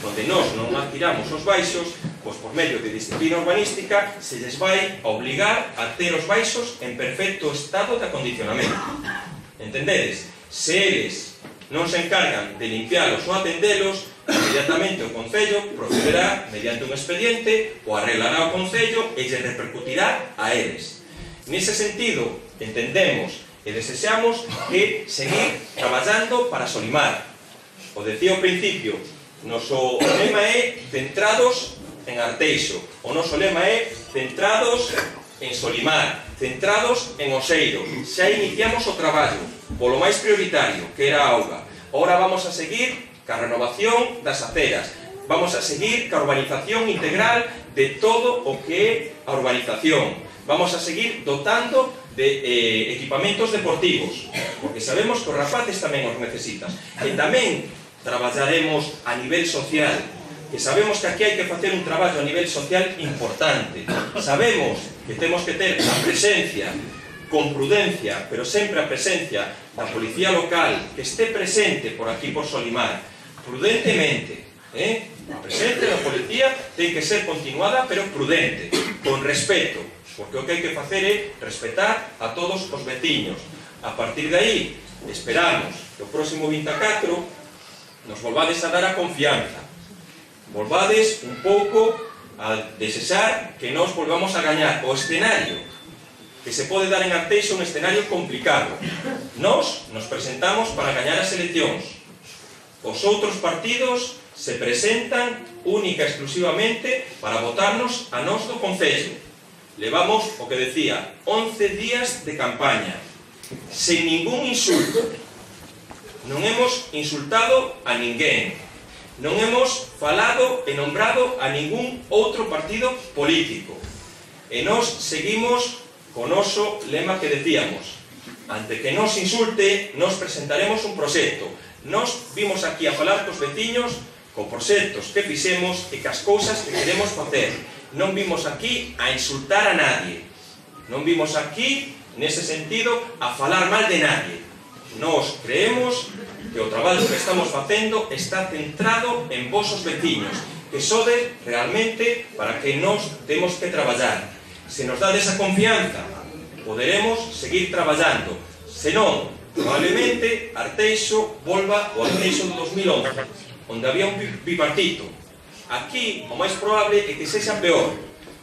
onde nós non adquiramos os baixos, pois por medio de disciplina urbanística se lles vai a obligar a ter os baixos en perfecto estado de acondicionamento. Entendedes? Se eles non se encargan de limpialos ou atendelos, inmediatamente o Concello procederá mediante un expediente, o arreglará o Concello e lles repercutirá a eles. Nese sentido, entendemos e desexamos que seguir traballando para Solimar. O decía ao principio, noso lema é centrados en Arteixo, o noso lema é centrados en Solimar, centrados en Oseiro. Xa iniciamos o traballo polo máis prioritario, que era a auga. Ahora vamos a seguir ca renovación das aceras, vamos a seguir ca urbanización integral de todo o que é a urbanización, vamos a seguir dotando de equipamentos deportivos, porque sabemos que os rapaces tamén os necesitan. E tamén traballaremos a nivel social, que sabemos que aquí hai que facer un traballo a nivel social importante. Sabemos que temos que ter a presencia, con prudencia, pero sempre a presencia da policía local, que este presente por aquí, por Solimar, prudentemente. A presencia da policía ten que ser continuada, pero prudente, con respeto, porque o que hai que facer é respetar a todos os veciños. A partir de aí, esperamos que o próximo 24 nos volvades a dar a confianza, volvades un pouco a desexar que nos volvamos a gañar o escenario que se pode dar en Arteixo, un escenario complicado. Nos presentamos para gañar as eleccións. Os outros partidos se presentan única e exclusivamente para votarnos a nós do Concello. Levamos, o que decía, 11 días de campaña, sen ningún insulto. Non hemos insultado a ninguén. Non hemos falado e nombrado a ningún outro partido político. E nos seguimos co noso lema que decíamos: ante que nos insulte, nos presentaremos un proxecto. Nos vimos aquí a falar cos veciños, con proxectos que fixemos e cas cousas que queremos facer. Non vimos aquí a insultar a nadie. Non vimos aquí, nese sentido, a falar mal de nadie. Nos creemos que o traballo que estamos facendo está centrado en vosos veciños, que sodes realmente para que nos temos que traballar. Se nos dades a confianza, poderemos seguir traballando. Senón, probablemente Arteixo volva ao Arteixo do 2011, onde había un bipartito. Aquí, o máis probable é que sexa peor,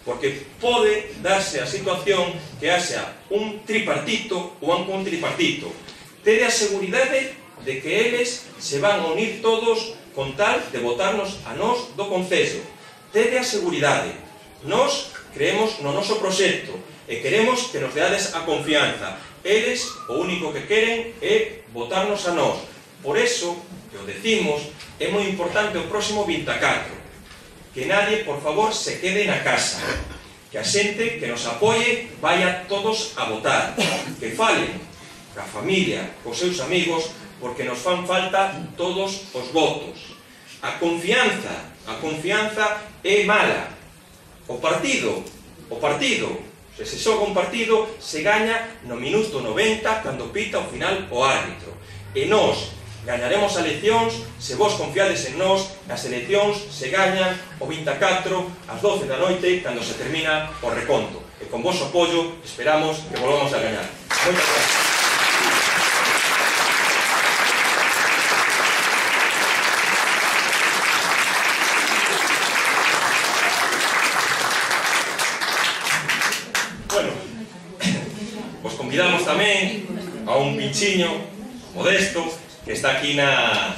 porque pode darse a situación que haxa un tripartito ou un tripartito. Tede a seguridade de que eles se van a unir todos con tal de votarnos a nós do Concello. Tede a seguridade. Nos creemos no noso proxecto e queremos que nos deades a confianza. Eles o único que queren é votarnos a nós. Por eso, que o decimos, é moi importante o próximo 24. Que nadie, por favor, se quede na casa. Que a xente que nos apoie vaya todos a votar. Que falen ca familia, cos seus amigos, porque nos fan falta todos os votos. A confianza é mala. O partido, se se xoga un partido, se gaña no minuto 90 cando pita ao final o árbitro. E nós gañaremos as eleccións se vos confiades en nós. As eleccións se gañan o 24 ás 12 da noite cando se termina o reconto. E con vosso apoio esperamos que volvamos a gañar. Moitas gracias. Os convidamos tamén a un pinchiño modesto que está aquí na